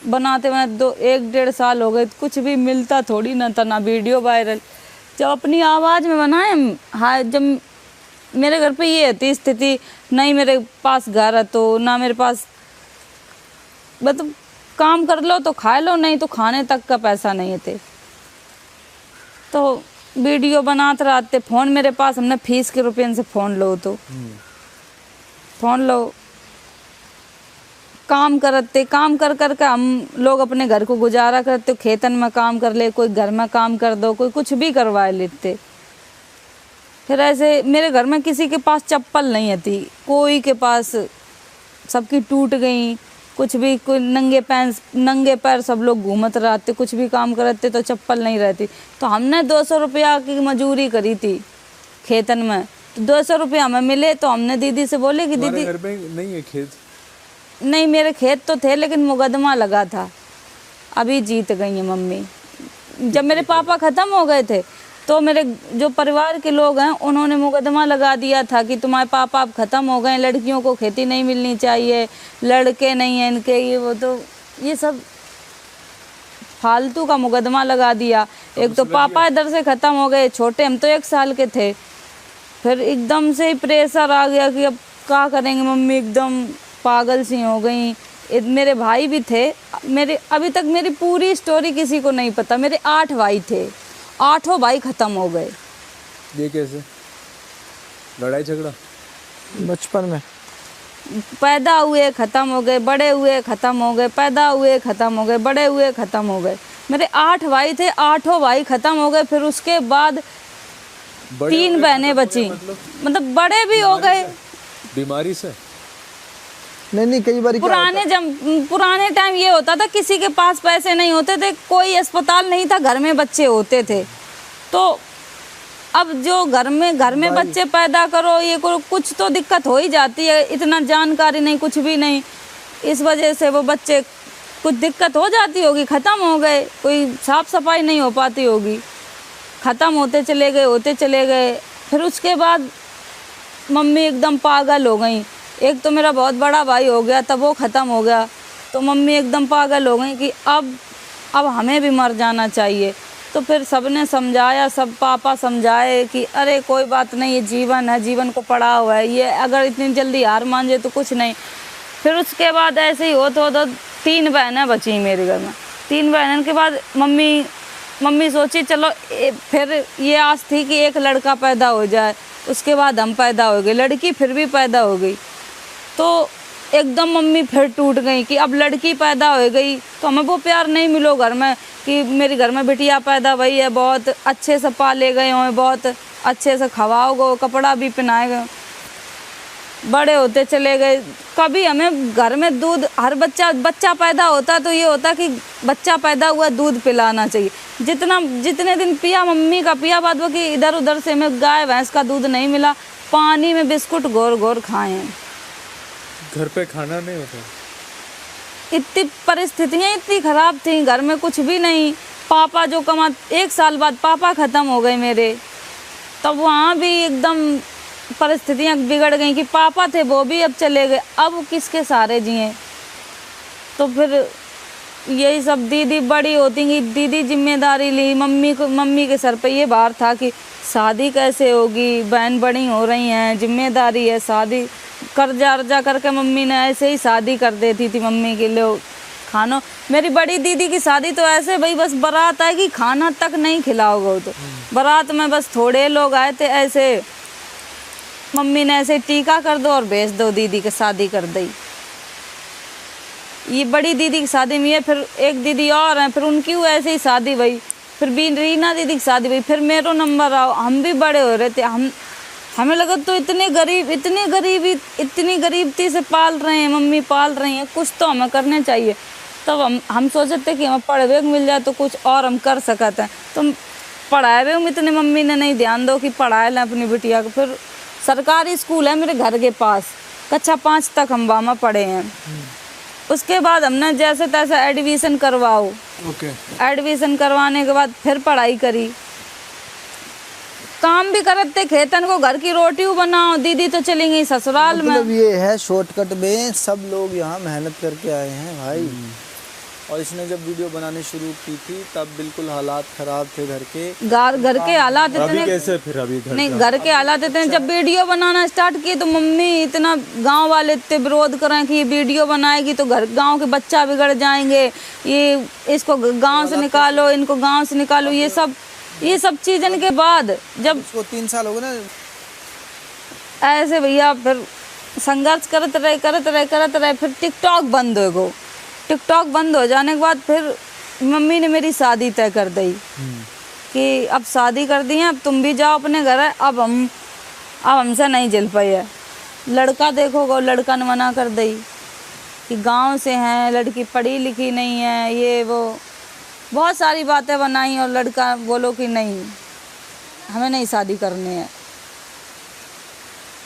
बनाते हुए 1-1.5 साल हो गए, कुछ भी मिलता थोड़ी ना था, ना वीडियो वायरल। जब अपनी आवाज़ में बनाए, हाँ, जब मेरे घर पे ये थी स्थिति, नहीं मेरे पास घर है तो ना मेरे पास, मतलब काम कर लो तो खा लो, नहीं तो खाने तक का पैसा नहीं थे। तो वीडियो बनाते रहते, फ़ोन मेरे पास, हमने फीस के रुपये से फ़ोन लो, तो फ़ोन लो, काम करते, काम कर कर के हम लोग अपने घर को गुजारा करते। खेतन में काम कर ले, कोई घर में काम कर दो, कोई कुछ भी करवा लेते। फिर ऐसे मेरे घर में किसी के पास चप्पल नहीं थी, कोई के पास, सबकी टूट गई, कुछ भी, कोई नंगे पैर सब लोग घूमत रहते, कुछ भी काम करते तो चप्पल नहीं रहती। तो हमने 200 रुपया की मजूरी करी थी खेतन में, तो 200 रुपया हमें मिले। तो हमने दीदी से बोले कि दीदी, घर में नहीं है खेत? नहीं, मेरे खेत तो थे लेकिन मुकदमा लगा था, अभी जीत गई है मम्मी। जब मेरे पापा ख़त्म हो गए थे तो मेरे जो परिवार के लोग हैं उन्होंने मुकदमा लगा दिया था कि तुम्हारे पापा अब ख़त्म हो गए, लड़कियों को खेती नहीं मिलनी चाहिए, लड़के नहीं हैं इनके, ये वो, तो ये सब फालतू का मुकदमा लगा दिया। एक तो पापा इधर से ख़त्म हो गए, छोटे हम तो 1 साल के थे। फिर एकदम से ही प्रेशर आ गया कि अब क्या करेंगे, मम्मी एकदम पागल सी हो गई। मेरे भाई भी थे मेरे, अभी तक मेरी पूरी स्टोरी किसी को नहीं पता। मेरे 8 भाई थे, 8 भाई ख़त्म हो गए। ये कैसे? लड़ाई झगड़ा? बचपन में पैदा हुए ख़त्म हो गए, बड़े हुए ख़त्म हो गए, पैदा हुए ख़त्म हो गए, बड़े हुए ख़त्म हो गए। मेरे 8 भाई थे, 8 भाई ख़त्म हो गए। फिर उसके बाद 3 बहनें बची, मतलब बड़े भी हो गए बीमारी से। नहीं, कई बार पुराने टाइम ये होता था, किसी के पास पैसे नहीं होते थे, कोई अस्पताल नहीं था, घर में बच्चे होते थे। तो अब जो घर में बच्चे पैदा करो, ये करो, कुछ तो दिक्कत हो ही जाती है। इतना जानकारी नहीं, कुछ भी नहीं, इस वजह से वो बच्चे, कुछ दिक्कत हो जाती होगी, ख़त्म हो गए। कोई साफ सफाई नहीं हो पाती होगी, ख़त्म होते चले गए। फिर उसके बाद मम्मी एकदम पागल हो गई। एक तो मेरा बहुत बड़ा भाई हो गया, तब वो ख़त्म हो गया, तो मम्मी एकदम पागल हो गई कि अब हमें भी मर जाना चाहिए। तो फिर सबने समझाया, सब पापा समझाए कि अरे कोई बात नहीं, ये जीवन है, जीवन को पड़ा हुआ है, ये अगर इतनी जल्दी हार मान जाए तो कुछ नहीं। फिर उसके बाद ऐसे ही हो तो 3 बहनें बची मेरे घर में। 3 बहनों के बाद मम्मी सोची चलो फिर ये आस थी कि एक लड़का पैदा हो जाए। उसके बाद हम पैदा हो गए, लड़की फिर भी पैदा हो गई। तो एकदम मम्मी फिर टूट गई कि अब लड़की पैदा हो गई तो हमें वो प्यार नहीं मिलो घर में कि मेरे घर में बिटिया पैदा हुई है, बहुत अच्छे से पाले गए हों, बहुत अच्छे से खवाओगे, कपड़ा भी पहनाए गए। बड़े होते चले गए। कभी हमें घर में दूध, हर बच्चा पैदा होता तो ये होता कि बच्चा पैदा हुआ दूध पिलाना चाहिए। जितने दिन पिया मम्मी का पिया, बाद वो कि इधर उधर से हमें गाय भैंस का दूध नहीं मिला, पानी में बिस्कुट घोर घोर खाए हैं। घर पे खाना नहीं होता। इतनी परिस्थितियाँ इतनी ख़राब थी, घर में कुछ भी नहीं। पापा जो 1 साल बाद पापा ख़त्म हो गए मेरे, तब वहाँ भी एकदम परिस्थितियाँ बिगड़ गई कि पापा थे वो भी अब चले गए, अब किसके सहारे जिए। तो फिर यही सब, दीदी बड़ी होती गई, दीदी जिम्मेदारी ली। मम्मी के सर पे ये भार था कि शादी कैसे होगी, बहन बड़ी हो रही हैं, जिम्मेदारी है, शादी कर्जा करके मम्मी ने ऐसे ही शादी कर देती थी मम्मी के लिए। खाना, मेरी बड़ी दीदी की शादी तो ऐसे भाई बस बारात आएगी, खाना तक नहीं खिलाओगे। तो बारात में बस थोड़े लोग आए थे, ऐसे मम्मी ने ऐसे टीका कर दो और भेज दो, दीदी की शादी कर दी। ये बड़ी दीदी की शादी में है। फिर एक दीदी और हैं, फिर उनकी हुआ ऐसे ही शादी हुई। फिर रीना दीदी की शादी हुई, फिर मेरो नंबर आओ। हम भी बड़े हो रहे थे, हमें लगा तो इतनी गरीबी से पाल रहे हैं, मम्मी पाल रही हैं, कुछ तो हमें करने चाहिए। तब हम सोचते थे कि हमें पढ़े हुए मिल जाए तो कुछ और हम कर सकते हैं। तो पढ़ाए हुए में इतने मम्मी ने नहीं ध्यान दो कि पढ़ाए लें अपनी बिटिया को। फिर सरकारी स्कूल है मेरे घर के पास, कक्षा 5 तक हम वहाँ पढ़े हैं। उसके बाद हमने जैसे तैसे एडमिशन करवाओ। एडमिशन करवाने के बाद फिर पढ़ाई करी, काम भी करते खेतन को, घर की रोटी बनाओ। दीदी तो चली गई ससुराल में। ये है शॉर्टकट में सब लोग यहाँ मेहनत करके आए हैं भाई। और इसने जब वीडियो बनानी शुरू की थी तब बिल्कुल हालात ख़राब थे घर के। घर के हालात अभी इतने कैसे फिर अभी घर नहीं, घर के हालात इतने, जब वीडियो बनाना स्टार्ट किए तो मम्मी इतना, गांव वाले इतने विरोध करें कि ये वीडियो बनाएगी तो गांव के बच्चा बिगड़ जाएंगे, ये इसको गांव से निकालो, इनको गांव से निकालो, ये सब चीज़न के बाद जब उसको 3 साल हो गए ना, ऐसे भैया फिर संघर्ष करते रहे, फिर टिकटॉक बंद हो गो। टिकटॉक बंद हो जाने के बाद फिर मम्मी ने मेरी शादी तय कर दी कि अब शादी कर दी है, अब तुम भी जाओ अपने घर है, अब हमसे नहीं झेल पाई है। लड़का देखोगे, लड़का ने मना कर दी कि गांव से हैं, लड़की पढ़ी लिखी नहीं है, ये वो बहुत सारी बातें बनाई, और लड़का बोलो कि नहीं हमें नहीं शादी करनी है।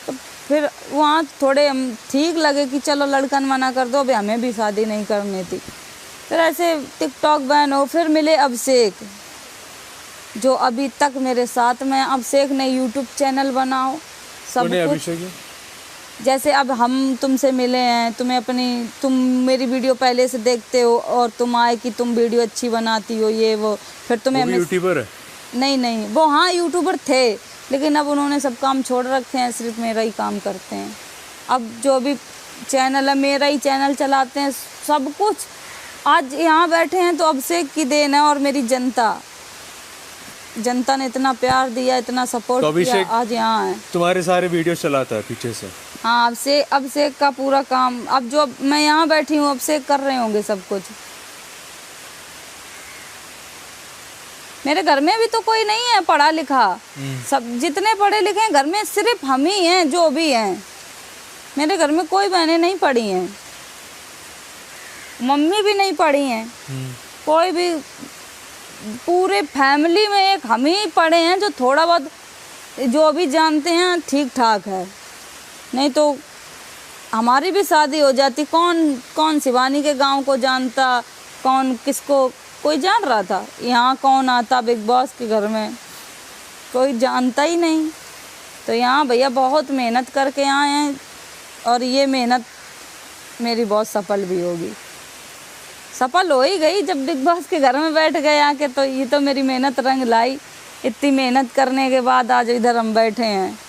तो फिर वहाँ थोड़े हम ठीक लगे कि चलो लड़का ने मना कर दो, अभी हमें भी शादी नहीं करनी थी। फिर ऐसे टिकटॉक बैन हो, फिर मिले अभिषेक जो अभी तक मेरे साथ में। अभिषेक ने यूट्यूब चैनल बनाओ सब कौन है कुछ, अभिषेक है? जैसे अब हम तुमसे मिले हैं, तुम मेरी वीडियो पहले से देखते हो और तुम आए कि तुम वीडियो अच्छी बनाती हो, ये वो, फिर तुम्हें वो भी यूट्यूबर है? नहीं, वो हाँ यूट्यूबर थे, लेकिन अब उन्होंने सब काम छोड़ रखे हैं, सिर्फ मेरा ही काम करते हैं। अब जो भी चैनल है मेरा ही चैनल चलाते हैं, सब कुछ। आज यहाँ बैठे हैं तो अभिषेक की देन है, और मेरी जनता ने इतना प्यार दिया, इतना सपोर्ट तो किया, आज यहाँ है। तुम्हारे सारे वीडियो चलाता है पीछे से? हाँ, अभिषेक का पूरा काम, अब जो मैं यहाँ बैठी हूँ अभिषेक कर रहे होंगे सब कुछ। मेरे घर में भी तो कोई नहीं है पढ़ा लिखा, सब जितने पढ़े लिखे हैं घर में सिर्फ हम ही हैं जो भी हैं। मेरे घर में कोई बहनें नहीं पढ़ी हैं, मम्मी भी नहीं पढ़ी हैं, कोई भी, पूरे फैमिली में एक हम ही पढ़े हैं जो थोड़ा बहुत जो भी जानते हैं ठीक ठाक है। नहीं तो हमारी भी शादी हो जाती, कौन शिवानी के गांव को जानता, कौन किसको कोई जान रहा था, यहाँ कौन आता बिग बॉस के घर में, कोई जानता ही नहीं। तो यहाँ भैया बहुत मेहनत करके आए हैं, और ये मेहनत मेरी बहुत सफल भी होगी, सफल हो ही गई। जब बिग बॉस के घर में बैठ गए आके, तो ये तो मेरी मेहनत रंग लाई। इतनी मेहनत करने के बाद आज इधर हम बैठे हैं।